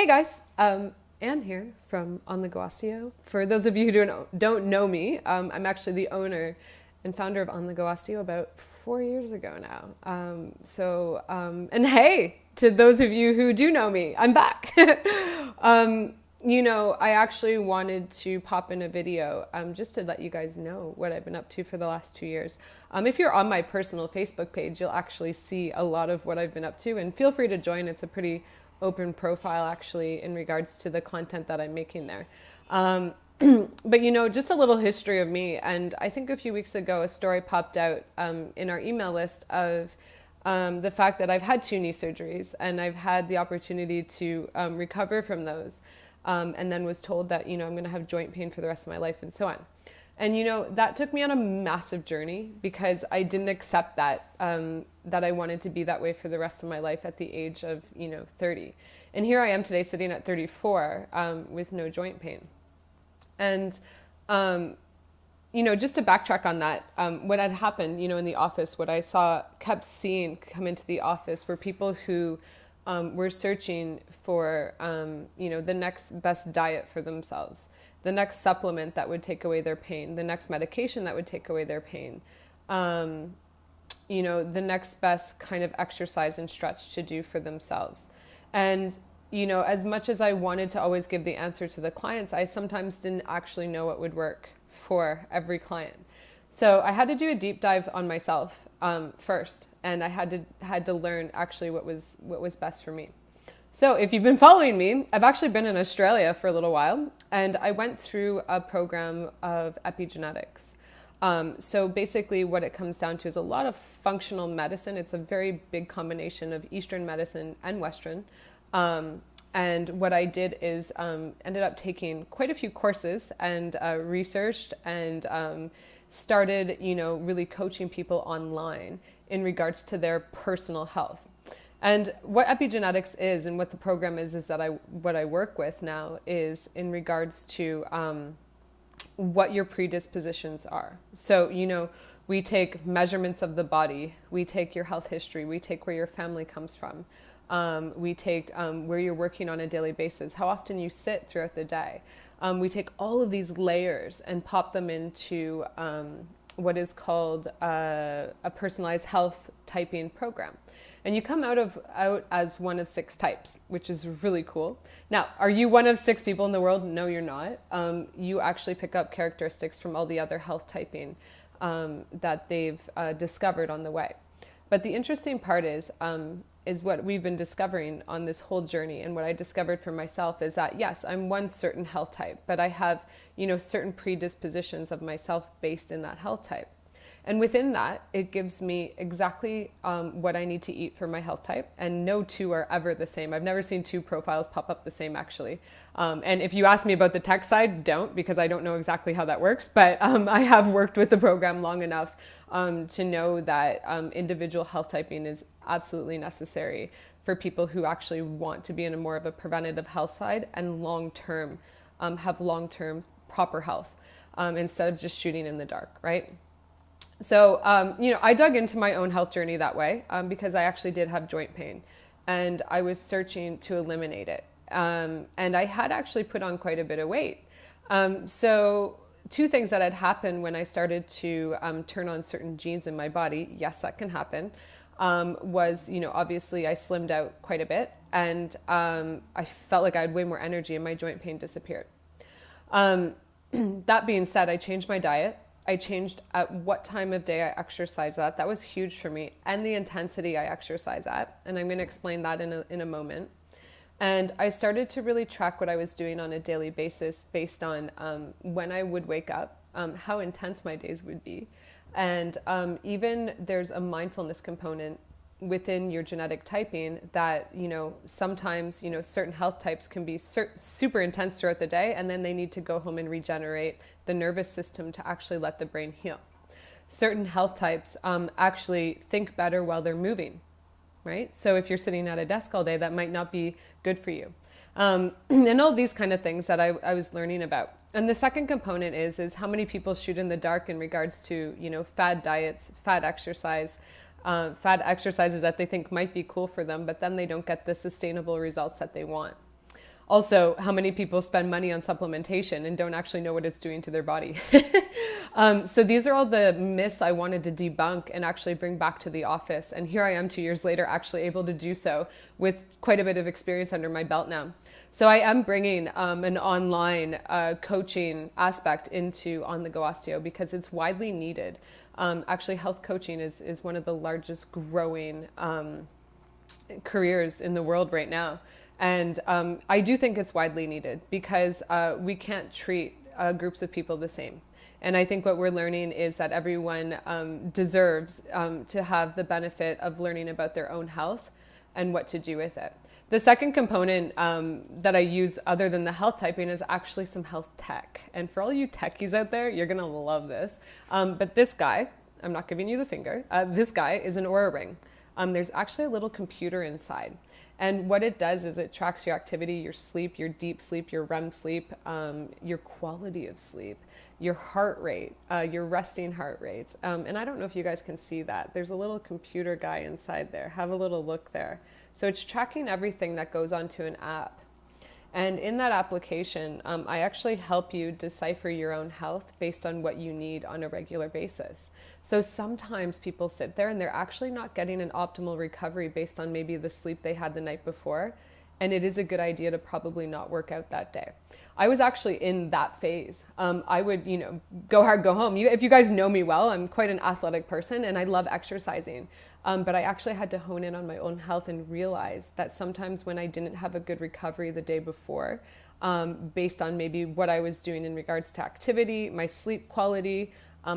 Hey guys, Anne here from OTGO. For those of you who don't know me, I'm actually the owner and founder of OTGO about 4 years ago now. And hey, to those of you who do know me, I'm back. I actually wanted to pop in a video just to let you guys know what I've been up to for the last 2 years. If you're on my personal Facebook page, you'll actually see a lot of what I've been up to, and feel free to join. It's a pretty open profile actually in regards to the content that I'm making there. But just a little history of me. And I think a few weeks ago, a story popped out in our email list of the fact that I've had 2 knee surgeries and I've had the opportunity to recover from those. And then was told that, I'm going to have joint pain for the rest of my life and so on. And, that took me on a massive journey because I didn't accept that I wanted to be that way for the rest of my life at the age of, 30. And here I am today sitting at 34 with no joint pain. And, just to backtrack on that, what had happened, in the office, what I kept seeing come into the office were people who were searching for, the next best diet for themselves, the next supplement that would take away their pain, the next medication that would take away their pain, the next best kind of exercise and stretch to do for themselves. And, as much as I wanted to always give the answer to the clients, I sometimes didn't actually know what would work for every client. So I had to do a deep dive on myself first, and I had to learn actually what was best for me. So if you've been following me, I've actually been in Australia for a little while, and I went through a program of Epigenetics. So basically what it comes down to is a lot of functional medicine. It's a very big combination of Eastern medicine and Western. And what I did is ended up taking quite a few courses and researched and started, really coaching people online in regards to their personal health. And what epigenetics is and what the program is that what I work with now is in regards to what your predispositions are. So, we take measurements of the body, we take your health history, we take where your family comes from, we take where you're working on a daily basis, how often you sit throughout the day. We take all of these layers and pop them into what is called a personalized health typing program. And you come out as one of 6 types, which is really cool. Now, are you one of 6 people in the world? No, you're not. You actually pick up characteristics from all the other health typing that they've discovered on the way. But the interesting part is what we've been discovering on this whole journey. And what I discovered for myself is that, yes, I'm one certain health type, but I have, certain predispositions of myself based in that health type. And within that, it gives me exactly what I need to eat for my health type. And no 2 are ever the same. I've never seen 2 profiles pop up the same, actually. And if you ask me about the tech side, don't, because I don't know exactly how that works. But I have worked with the program long enough to know that individual health typing is absolutely necessary for people who actually want to be in a more of a preventative health side and long-term, have long-term proper health instead of just shooting in the dark, right? So, I dug into my own health journey that way because I actually did have joint pain and I was searching to eliminate it. And I had actually put on quite a bit of weight. So 2 things that had happened when I started to turn on certain genes in my body, yes, that can happen, was, obviously I slimmed out quite a bit and I felt like I had way more energy and my joint pain disappeared. That being said, I changed my diet. I changed at what time of day I exercise at. That was huge for me, and the intensity I exercise at. And I'm going to explain that in a moment. And I started to really track what I was doing on a daily basis based on when I would wake up, how intense my days would be. And even there's a mindfulness component within your genetic typing that, sometimes, certain health types can be super intense throughout the day, and then they need to go home and regenerate the nervous system to actually let the brain heal. Certain health types actually think better while they're moving, right? So if you're sitting at a desk all day, that might not be good for you. And all these kind of things that I was learning about. And the second component is how many people shoot in the dark in regards to, fad diets, fad exercises that they think might be cool for them, but then they don't get the sustainable results that they want. Also, how many people spend money on supplementation and don't actually know what it's doing to their body? So these are all the myths I wanted to debunk and actually bring back to the office. And here I am 2 years later, actually able to do so with quite a bit of experience under my belt now. So I am bringing an online coaching aspect into On the Go Osteo because it's widely needed. Actually, health coaching is one of the largest growing careers in the world right now. And I do think it's widely needed because we can't treat groups of people the same. And I think what we're learning is that everyone deserves to have the benefit of learning about their own health and what to do with it. The second component that I use other than the health typing is actually some health tech. And for all you techies out there, you're going to love this. But this guy, I'm not giving you the finger, this guy is an Oura ring. There's actually a little computer inside. And what it does is it tracks your activity, your sleep, your deep sleep, your REM sleep, your quality of sleep, your heart rate, your resting heart rates. And I don't know if you guys can see that. There's a little computer guy inside there. Have a little look there. So it's tracking everything that goes onto an app. And in that application, I actually help you decipher your own health based on what you need on a regular basis. So sometimes people sit there and they're actually not getting an optimal recovery based on maybe the sleep they had the night before. And it is a good idea to probably not work out that day. I was actually in that phase. I would, go hard, go home. If you guys know me well, I'm quite an athletic person and I love exercising. But I actually had to hone in on my own health and realize that sometimes when I didn't have a good recovery the day before, based on maybe what I was doing in regards to activity, my sleep quality,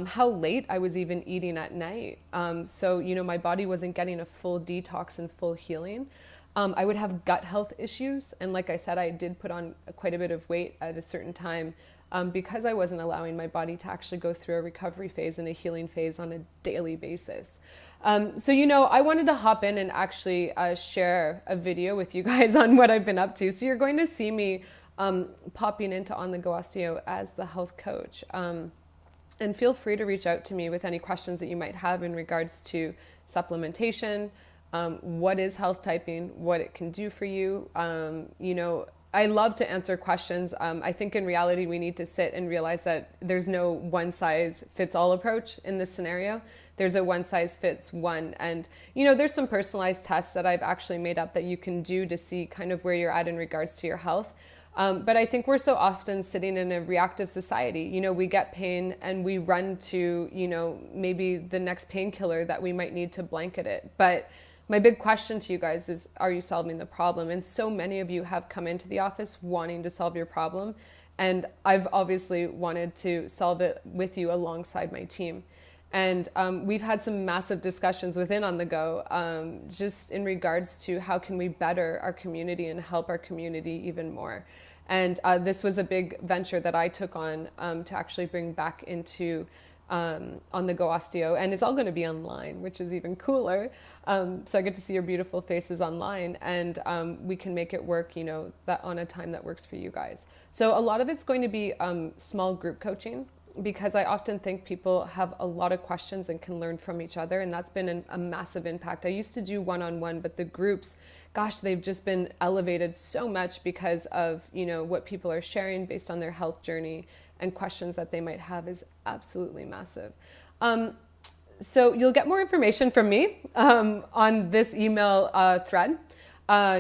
how late I was even eating at night. So, my body wasn't getting a full detox and full healing. I would have gut health issues. And like I said, I did put on quite a bit of weight at a certain time because I wasn't allowing my body to actually go through a recovery phase and a healing phase on a daily basis. So, I wanted to hop in and actually share a video with you guys on what I've been up to. So you're going to see me popping into On the Go Osteo as the health coach. And feel free to reach out to me with any questions that you might have in regards to supplementation, what is health typing, what it can do for you. I love to answer questions. I think in reality, we need to sit and realize that there's no one size fits all approach in this scenario. There's a one size fits one. And, there's some personalized tests that I've actually made up that you can do to see kind of where you're at in regards to your health. But I think we're so often sitting in a reactive society. We get pain and we run to, maybe the next painkiller that we might need to blanket it. But my big question to you guys is, are you solving the problem? And so many of you have come into the office wanting to solve your problem. And I've obviously wanted to solve it with you alongside my team. And we've had some massive discussions within On the Go, just in regards to how can we better our community and help our community even more. And this was a big venture that I took on to actually bring back into On the Go Osteo. And it's all going to be online, which is even cooler. So I get to see your beautiful faces online, and we can make it work, that on a time that works for you guys. So a lot of it's going to be small group coaching, because I often think people have a lot of questions and can learn from each other. And that's been a massive impact. I used to do one-on-one, but the groups, gosh, they've just been elevated so much because of, what people are sharing based on their health journey and questions that they might have is absolutely massive. So you'll get more information from me on this email thread.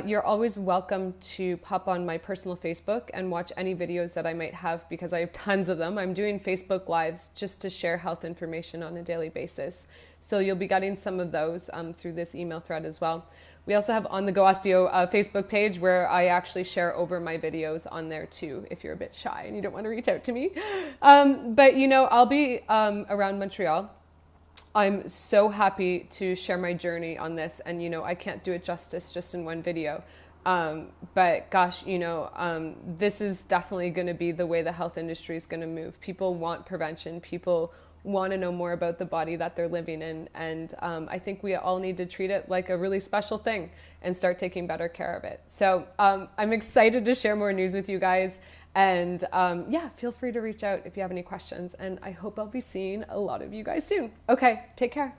You're always welcome to pop on my personal Facebook and watch any videos that I might have, because I have tons of them. I'm doing Facebook Lives just to share health information on a daily basis. So you'll be getting some of those through this email thread as well. We also have On the Go Osteo Facebook page where I actually share over my videos on there too, if you're a bit shy and you don't want to reach out to me. But I'll be around Montreal. I'm so happy to share my journey on this, and I can't do it justice just in one video. But gosh, this is definitely going to be the way the health industry is going to move. People want prevention. People want to know more about the body that they're living in. And I think we all need to treat it like a really special thing and start taking better care of it. So I'm excited to share more news with you guys. And feel free to reach out if you have any questions. And I hope I'll be seeing a lot of you guys soon. Okay, take care.